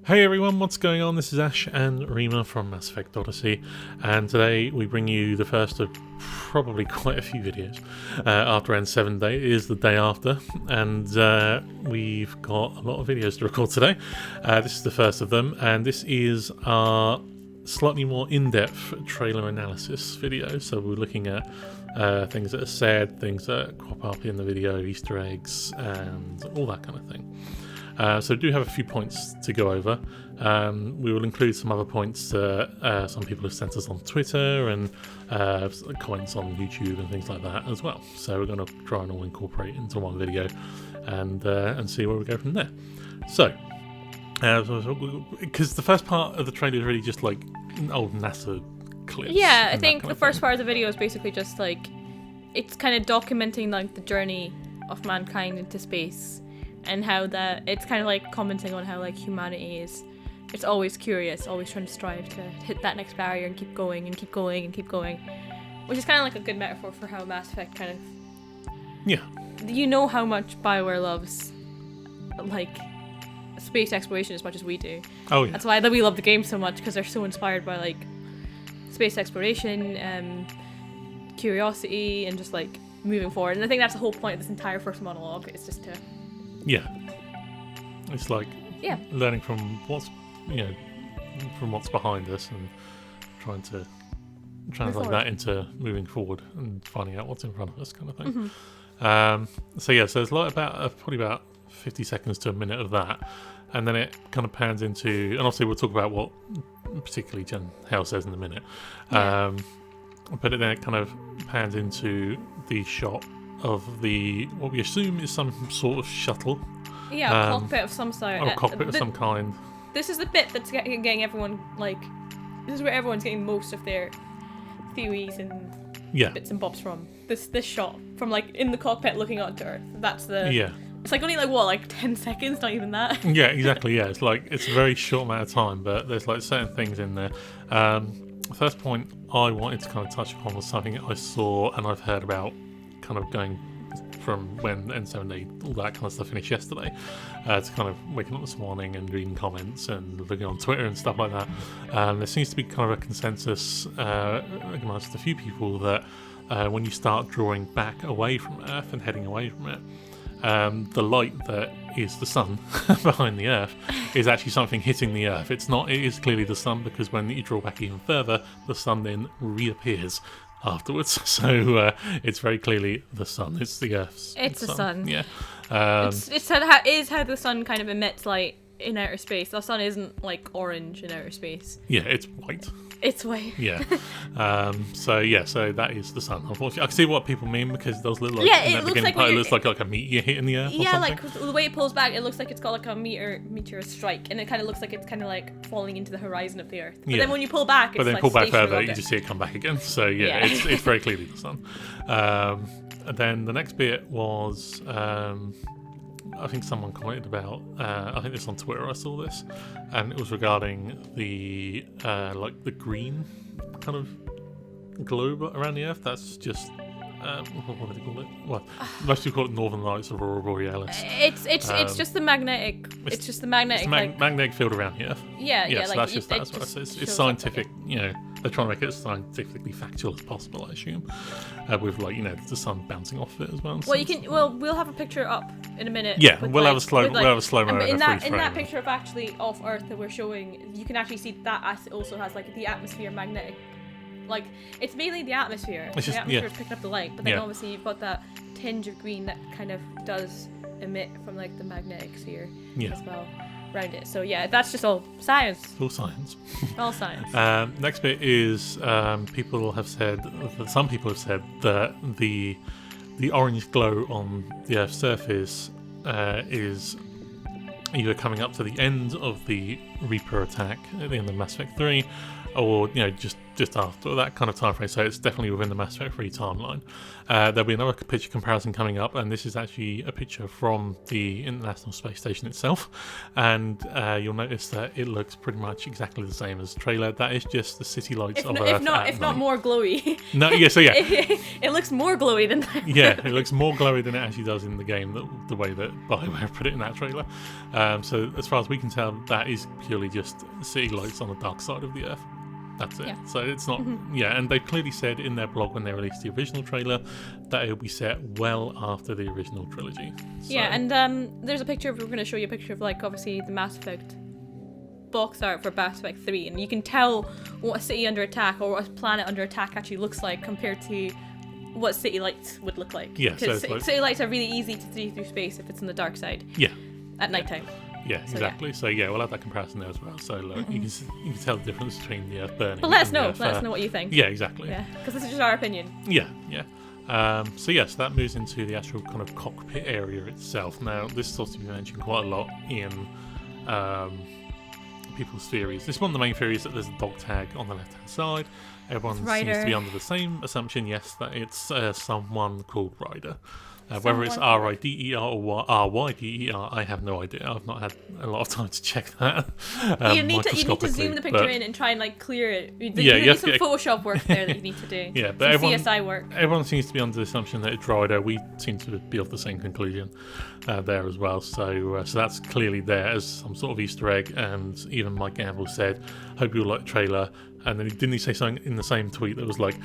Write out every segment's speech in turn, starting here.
Hey everyone, what's going on? This is Ash and Rima from Mass Effect Odyssey, and today we bring you the first of probably quite a few videos after N7 Day. It is the day after, and we've got a lot of videos to record today. This is the first of them, and this is our slightly more in-depth trailer analysis video. So we're looking at things that are said, things that crop up in the video, Easter eggs, and all that kind of thing. So do have a few points to go over. We will include some other points that some people have sent us on Twitter and comments on YouTube and things like that as well. So we're going to try and all incorporate into one video and see where we go from there. So, because the first part of the trailer is really just like old NASA clips. Yeah, I think the first part of the video is basically just like it's kind of documenting like the journey of mankind into space. And how that it's kind of like commenting on how like humanity is, it's always curious, always trying to strive to hit that next barrier and keep going and keep going and keep going, which is kind of like a good metaphor for how Mass Effect kind of, you know, how much BioWare loves like space exploration as much as we do. Oh yeah. That's why we love the game so much, because they're so inspired by like space exploration, curiosity, and just like moving forward. And I think that's the whole point of this entire first monologue, is just to. Yeah, it's like learning from what's behind us and trying to translate that into moving forward and finding out what's in front of us, kind of thing. Mm-hmm. So there's like probably about 50 seconds to a minute of that, and then it kind of pans into, and obviously we'll talk about what particularly Jen Hale says in a minute. But then it kind of pans into the shot of what we assume is some sort of shuttle. Yeah, a cockpit of some sort. Or a cockpit of some kind. This is the bit that's getting everyone, like, this is where everyone's getting most of their theories and bits and bobs from. This shot from, like, in the cockpit looking out to Earth. That's the... Yeah. It's like only, like, what, like 10 seconds? Not even that. Yeah, exactly, yeah. It's like, it's a very short amount of time, but there's, like, certain things in there. The first point I wanted to kind of touch upon was something I saw and I've heard about kind of going from when N7 Day, all that kind of stuff finished yesterday, to kind of waking up this morning and reading comments and looking on Twitter and stuff like that. There seems to be kind of a consensus amongst a few people that when you start drawing back away from Earth and heading away from it, the light that is the sun behind the Earth is actually something hitting the Earth. It is clearly the sun, because when you draw back even further, the sun then reappears afterwards, so it's very clearly the sun. It's the Earth's. It's the sun. Yeah. It's how the sun kind of emits light in outer space. The sun isn't like orange in outer space. Yeah, it's white. It's white. Yeah. So that is the sun. Unfortunately, I can see what people mean, because it does look like it looks like a meteor hitting the Earth. Yeah, like the way it pulls back, it looks like it's got like a meteor strike, and it kind of looks like it's kind of like falling into the horizon of the Earth. But then when you pull back, it's pull back further, you just see it come back again. So it's very clearly the sun. And then the next bit was. I think someone commented about, I think this on Twitter, I saw this, and it was regarding the like the green kind of globe around the Earth. That's just what do they call it? Well, most people call it Northern Lights, Aurora Borealis. It's just the magnetic. It's just the magnetic. Magnetic field around the Earth. Yeah. So that's just that. It's scientific. You know, they're trying to make it as scientifically factual as possible, I assume, with like the sun bouncing off it as well. Well, we'll have a picture up in a minute. Yeah, we'll have a slow mo. In that picture of actually of Earth that we're showing, you can actually see that it also has like the atmosphere magnetic. Like, it's mainly the atmosphere. The atmosphere is picking up the light, but then obviously you've got that tinge of green that kind of does emit from like the magnetic sphere as well around it. So that's just all science. All science. All science. Next bit is some people have said that the orange glow on the Earth's surface is either coming up to the end of the Reaper attack at the end of Mass Effect 3, or just just after that kind of time frame, so it's definitely within the Mass Effect 3 timeline. There'll be another picture comparison coming up, and this is actually a picture from the International Space Station itself, and you'll notice that it looks pretty much exactly the same as the trailer. That is just the city lights of Earth if not more glowy. No, yeah, so yeah. It looks more glowy than that. Yeah, it looks more glowy than it actually does in the game, the way that BioWare put it in that trailer. So as far as we can tell, that is purely just city lights on the dark side of the Earth. That's it. Yeah. So it's not, yeah, and they clearly said in their blog when they released the original trailer that it'll be set well after the original trilogy. So. Yeah, and there's a picture, we're going to show you a picture of, like, obviously the Mass Effect box art for Mass Effect 3, and you can tell what a city under attack or what a planet under attack actually looks like compared to what city lights would look like. Yeah, because so city lights are really easy to see through space if it's on the dark side. Yeah. At nighttime. Yeah, exactly. Yeah. So yeah, we'll have that comparison there as well. So like, you can tell the difference between the Earth burning. But let us know. Let us know what you think. Yeah, exactly. Yeah, because this is just our opinion. Yeah, yeah. So yes, that moves into the actual kind of cockpit area itself. Now, this is also been mentioned quite a lot in people's theories. This is one of the main theories, that there's a dog tag on the left-hand side. Everyone seems to be under the same assumption, yes, that it's someone called Ryder. Whether it's R-I-D-E-R or R-Y-D-E-R, I have no idea. I've not had a lot of time to check that. You need to zoom the picture in and try and like clear it. You need some Photoshop work there that you need to do. Yeah, but CSI work. Everyone seems to be under the assumption that it's Ryder. We seem to be of the same conclusion there as well. So that's clearly there as some sort of Easter egg. And even Mike Gamble said, "Hope you like the trailer." And then didn't he say something in the same tweet that was like,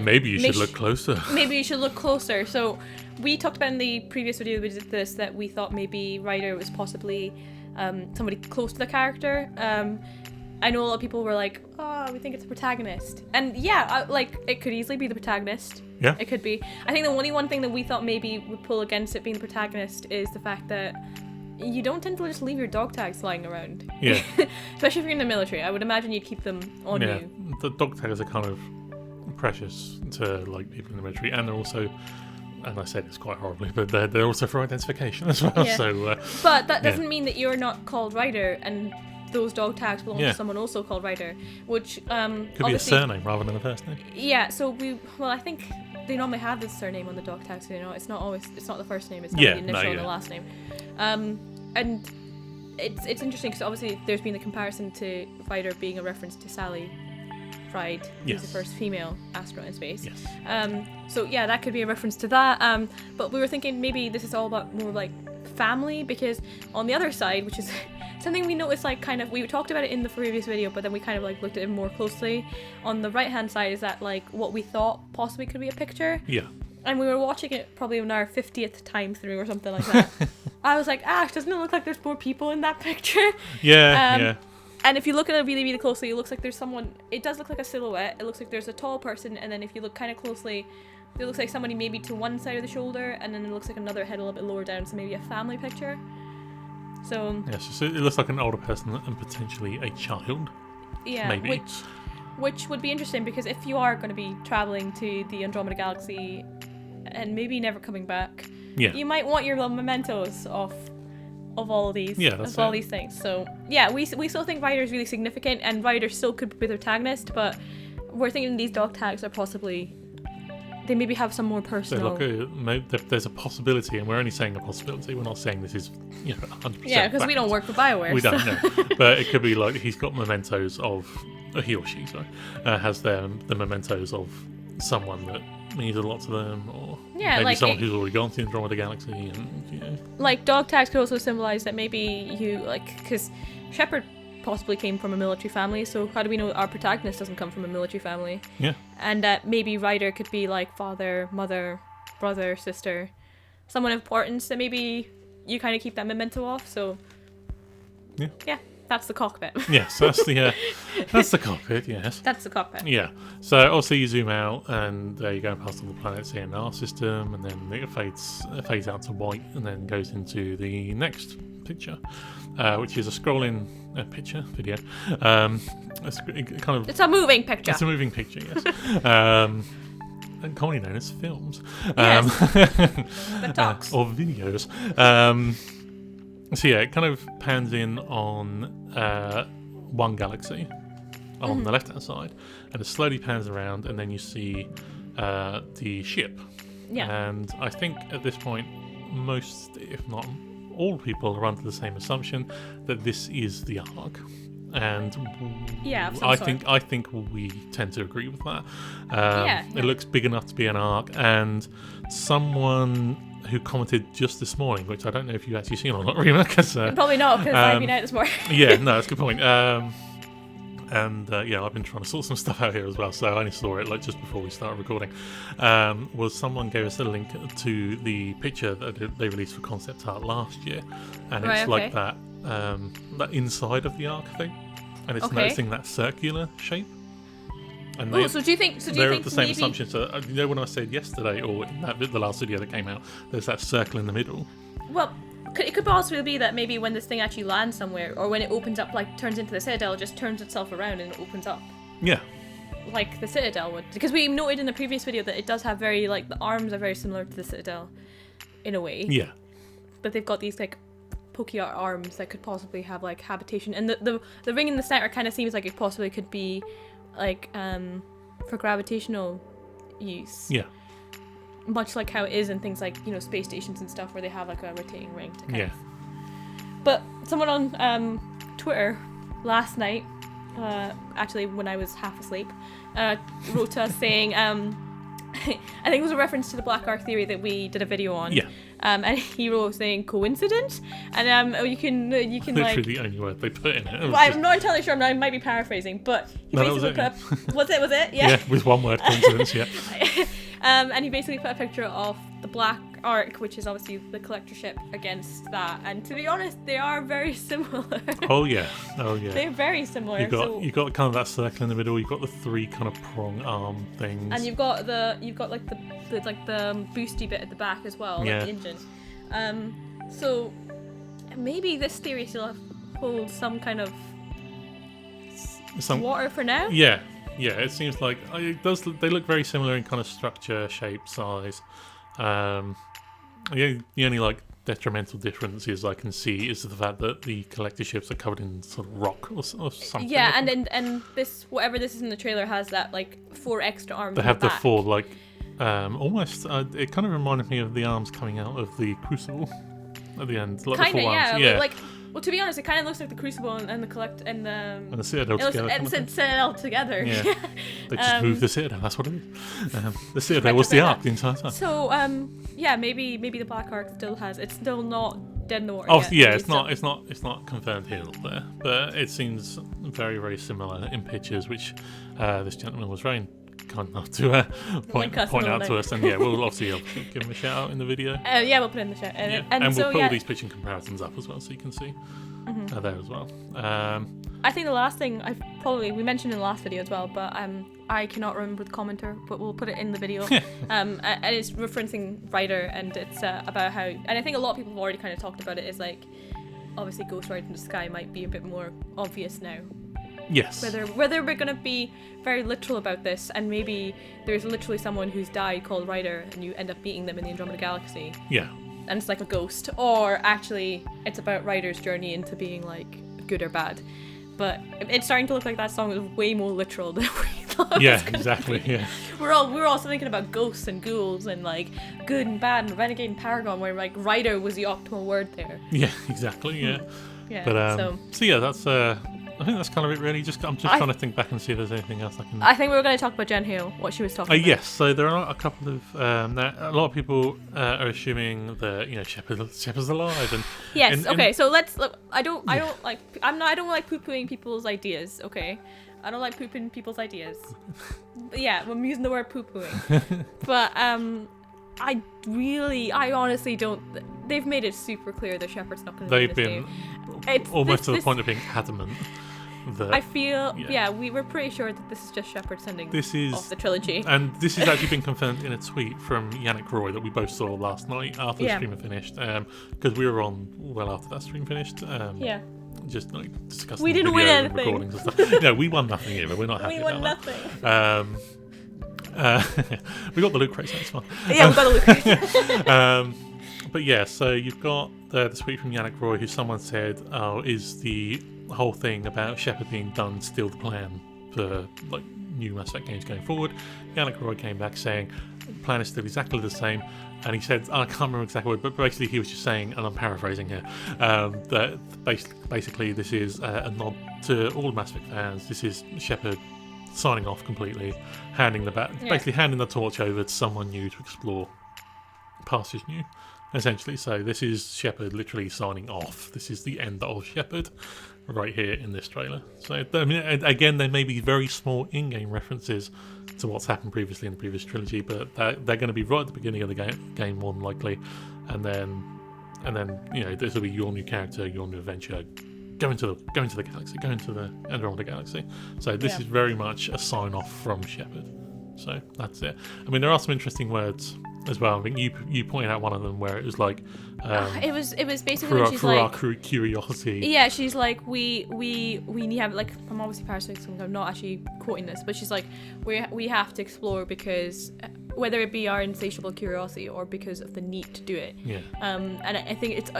maybe you should look closer. Maybe you should look closer. So we talked about in the previous video we did this, that we thought maybe Ryder was possibly somebody close to the character. I know a lot of people were like, oh, we think it's a protagonist. And yeah, it could easily be the protagonist. Yeah. It could be. I think the only one thing that we thought maybe would pull against it being the protagonist is the fact that you don't tend to just leave your dog tags lying around. Yeah. Especially if you're in the military. I would imagine you'd keep them on you. Yeah, the dog tags are kind of precious to like people in the military, and they're also, and I said this quite horribly, but they're also for identification as well. Yeah. So, but that doesn't mean that you're not called Ryder, and those dog tags belong to someone also called Ryder, which could be a surname rather than a first name. Yeah. So I think they normally have this surname on the dog tags. You know, it's not the first name. It's not the initial and the last name. And it's interesting because obviously there's been the comparison to Ryder being a reference to Sally Ride, who's the first female astronaut in space. Yes. So yeah, that could be a reference to that. But we were thinking maybe this is all about more like family, because on the other side, which is something we noticed, like kind of, we talked about it in the previous video, but then we kind of like looked at it more closely. On the right hand side is that like what we thought possibly could be a picture. Yeah. And we were watching it probably on our 50th time through or something like that. I was like, Ash, doesn't it look like there's more people in that picture? Yeah. And if you look at it really, really closely, it looks like there's someone, it does look like a silhouette. It looks like there's a tall person, and then if you look kind of closely, it looks like somebody maybe to one side of the shoulder, and then it looks like another head a little bit lower down, so maybe a family picture. So... Yes, so it looks like an older person and potentially a child. Yeah, maybe. Which would be interesting, because if you are going to be travelling to the Andromeda Galaxy and maybe never coming back, you might want your little mementos of all of these, all these things. So yeah, we still think Ryder is really significant, and Ryder still could be the protagonist, but we're thinking these dog tags are possibly, they maybe have some more personal. So look, there's a possibility, and we're only saying a possibility. We're not saying this is 100%. Yeah, because we don't work for BioWare. We don't know, but it could be like he's got mementos of, he or she, has the mementos of someone that means a lot to them, or maybe like someone who's already gone to the Andromeda Galaxy, and like dog tags could also symbolize that maybe you because Shepard possibly came from a military family, so how do we know our protagonist doesn't come from a military family? Yeah. And maybe Ryder could be like father, mother, brother, sister, someone of importance that maybe you kind of keep that memento of. So yeah, that's the cockpit. Yes, that's the cockpit. Yes, that's the cockpit. Yeah. So also you zoom out, and you go past all the planets here in our system, and then it fades out to white, and then goes into the next picture, which is a scrolling video. It's a moving picture. It's a moving picture. Yes. And commonly known as films. Yes. The talks. Or videos. So yeah, it kind of pans in on one galaxy, on the left-hand side, and it slowly pans around, and then you see the ship. Yeah. And I think at this point, most, if not all people, are under the same assumption that this is the Ark. And Yeah, of some I sort. think we tend to agree with that. It looks big enough to be an Ark, and someone who commented just this morning, which I don't know if you've actually seen or not, Rima, because Probably not, because I've been out this morning. yeah, no, that's a good point. Yeah, I've been trying to sort some stuff out here as well, so I only saw it like just before we started recording. Was someone gave us a link to the picture that they released for concept art last year, and it's like that inside of the Ark thing, and it's noticing that circular shape. And so do you think? They're of the same assumption. So you know when I said yesterday, or in the last video that came out, there's that circle in the middle. Well, it could possibly be that maybe when this thing actually lands somewhere, or when it opens up, like turns into the Citadel, it just turns itself around and it opens up. Yeah. Like the Citadel would, because we noted in the previous video that it does have very, like, the arms are very similar to the Citadel, in a way. Yeah. But they've got these like pokey arms that could possibly have like habitation, and the ring in the center kind of seems like it possibly could be like for gravitational use. Yeah. Much like how it is in things like, you know, space stations and stuff, where they have like a rotating ring to kind of. But someone on Twitter last night, actually when I was half asleep, wrote to us saying, I think it was a reference to the Black Ark theory that we did a video on. Yeah. And he wrote saying coincidence, and you can literally like. the only word they put in it. Well, I'm not entirely sure. I might be paraphrasing, but he basically was it? Yeah. Yeah, with one word, coincidence. Yeah. And he basically put a picture of the Black Ark, which is obviously the collector ship, against that. And to be honest, they are very similar. Oh yeah. They're very similar. You've got kind of that circle in the middle. You've got the three kind of prong arm things. And you've got like the boosty bit at the back as well, like the engine. So maybe this theory still holds some kind of water for now. Yeah. It seems like it does. They look very similar in kind of structure, shape, size. The only like detrimental differences I can see is the fact that the collector ships are covered in sort of rock or something. Yeah, and this, whatever this is in the trailer, has that like 4 extra arms. They have the back. 4 like almost. It kind of reminded me of the arms coming out of the Crucible at the end. Like kind of, yeah. Like, well, to be honest, it kind of looks like the Crucible and the collect and the Citadel together. And Citadel together. Yeah. They just moved the Citadel. That's what it is. The Citadel was the Ark the entire time. So maybe the Black Ark still has. It's still not dead in the water. Oh yet, yeah, it's not confirmed here or there, but it seems very, very similar in pictures, which this gentleman was very kind enough to point out to us, and we'll obviously give him a shout out in the video. We'll put it in the shout. And we'll so, put all these picture comparisons up as well, so you can see there as well. I think the last thing we mentioned in the last video as well, but I cannot remember the commenter, but we'll put it in the video. And it's referencing Ryder, and it's about how, and I think a lot of people have already kind of talked about it, is like obviously Ghost Rider in the Sky might be a bit more obvious now. Yes. Whether we're gonna be very literal about this, and maybe there's literally someone who's died called Ryder, and you end up meeting them in the Andromeda Galaxy. Yeah. And it's like a ghost, or actually it's about Ryder's journey into being like good or bad. But it's starting to look like that song is way more literal than we thought. Yeah, exactly. Yeah. We're also thinking about ghosts and ghouls and like good and bad and renegade and paragon, where like Ryder was the optimal word there. Yeah, exactly. Yeah. Yeah. But so yeah, that's I think that's kind of it really. I'm just trying to think back and see if there's anything else I can. I think we were going to talk about Jen Hale, what she was talking about. Yes, so there are a couple of a lot of people are assuming that Shepard's alive, and yes. Okay, so let's. Look, I don't like poo-pooing people's ideas. Okay, I don't like pooping people's ideas. But yeah, I'm using the word poo-pooing. But I honestly don't. They've made it super clear that Shepard's not going to. They've been almost to the point of being adamant. I feel, we were pretty sure that this is just Shepard sending off the trilogy. And this has actually been confirmed in a tweet from Yannick Roy that we both saw last night after the stream had finished. Because we were on well after that stream finished. Just like discussing we didn't win anything. Recordings and stuff. No, we won nothing either. We're not happy about that. We won nothing. We got the loot crate, so it's fine. Yeah, we got the loot crate. But yeah, so you've got the tweet from Yannick Roy, who someone said, is the whole thing about Shepard being done still the plan for like new Mass Effect games going forward. Yannick Roy came back saying the plan is still exactly the same, and he said, I can't remember exactly what, but basically he was just saying, and I'm paraphrasing here, that basically this is a nod to all Mass Effect fans. This is Shepard signing off completely, basically handing the torch over to someone new to explore past is new, essentially. So this is Shepard literally signing off. This is the end of Shepard right here in this trailer. So I mean, again, there may be very small in-game references to what's happened previously in the previous trilogy, but they're going to be right at the beginning of the game more than likely, and then you know, this will be your new character, your new adventure. Go into the galaxy, go into the Andromeda galaxy. So this is very much a sign off from Shepard. So that's it. I mean, there are some interesting words as well. I think you pointed out one of them where it was like it was basically she's for like, our curiosity. Yeah, she's like, we need to have, like, I'm obviously paraphrasing, I'm not actually quoting this, but she's like, we have to explore because whether it be our insatiable curiosity or because of the need to do it. Yeah. And I think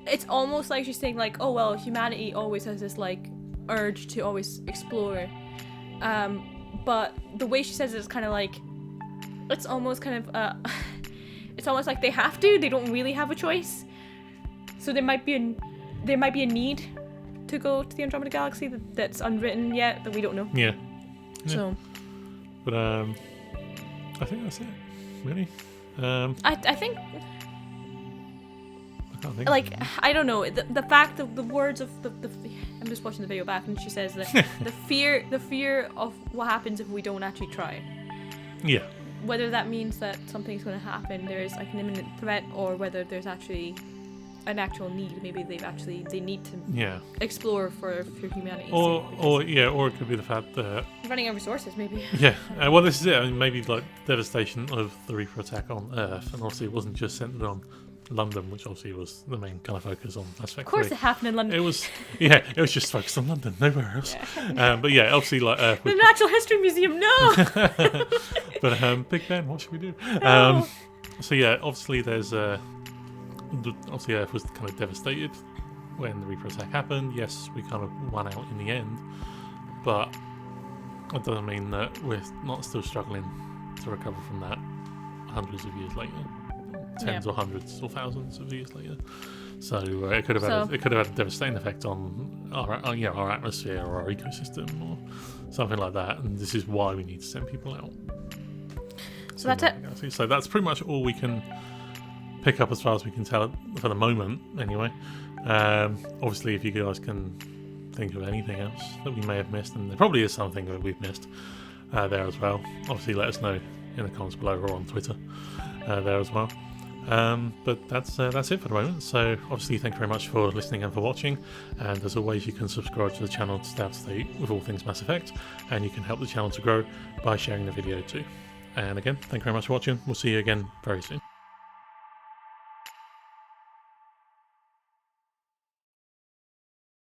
it's almost like she's saying, like, oh well, humanity always has this like urge to always explore, but the way she says it is kind of like, it's almost kind of it's almost like they have to, they don't really have a choice, so there might be a need to go to the Andromeda galaxy that's unwritten yet, that we don't know. Yeah. So but I think that's it, really. I think, like, I don't know, the fact of the words of the I'm just watching the video back, and she says that the fear of what happens if we don't actually try. Yeah. Whether that means that something's going to happen, there is like an imminent threat, or whether there's actually an actual need. Maybe they need to explore for humanity. Or it could be the fact that running out of resources, maybe. Yeah. Well, this is it. I mean, maybe like devastation of the Reaper attack on Earth, and obviously it wasn't just centered on London, which obviously was the main kind of focus on Mass Effect. Of course, it happened in London. It was just focused on London, nowhere else. But yeah, obviously like the Natural History Museum, no. But Big Ben, what should we do? No. So yeah, obviously there's obviously Earth was kind of devastated when the Reaper attack happened. Yes, we kind of won out in the end, but that doesn't mean that we're not still struggling to recover from that hundreds of years later. Tens or hundreds or thousands of years later, so it could have had a devastating effect on our atmosphere or our ecosystem or something like that. And this is why we need to send people out. So that's it. So that's pretty much all we can pick up as far as we can tell for the moment, anyway. Obviously, if you guys can think of anything else that we may have missed, and there probably is something that we've missed there as well. Obviously, let us know in the comments below or on Twitter there as well. But that's it for the moment. So obviously thank you very much for listening and for watching, and as always you can subscribe to the channel to stay up to date with all things Mass Effect, and you can help the channel to grow by sharing the video too. And again, thank you very much for watching. We'll see you again very soon.